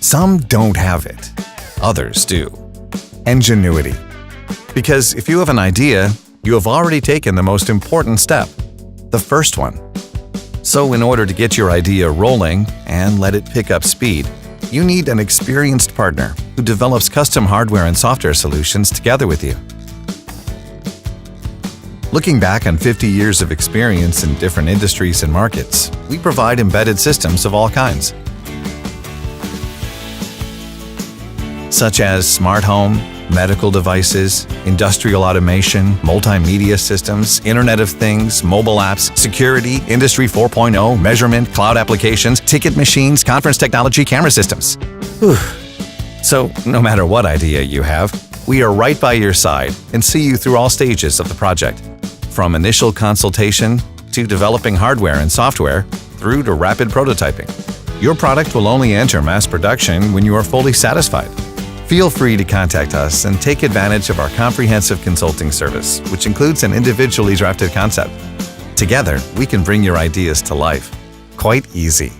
Some don't have it. Others do. Ingenuity. Because if you have an idea, you have already taken the most important step, the first one. So in order to get your idea rolling and let it pick up speed, you need an experienced partner who develops custom hardware and software solutions together with you. Looking back on 50 years of experience in different industries and markets, we provide embedded systems of all kinds, such as smart home, medical devices, industrial automation, multimedia systems, Internet of Things, mobile apps, security, Industry 4.0, measurement, cloud applications, ticket machines, conference technology, camera systems. Whew. So, no matter what idea you have, we are right by your side and see you through all stages of the project. From initial consultation to developing hardware and software through to rapid prototyping. Your product will only enter mass production when you are fully satisfied. Feel free to contact us and take advantage of our comprehensive consulting service, which includes an individually drafted concept. Together, we can bring your ideas to life. Quite easy.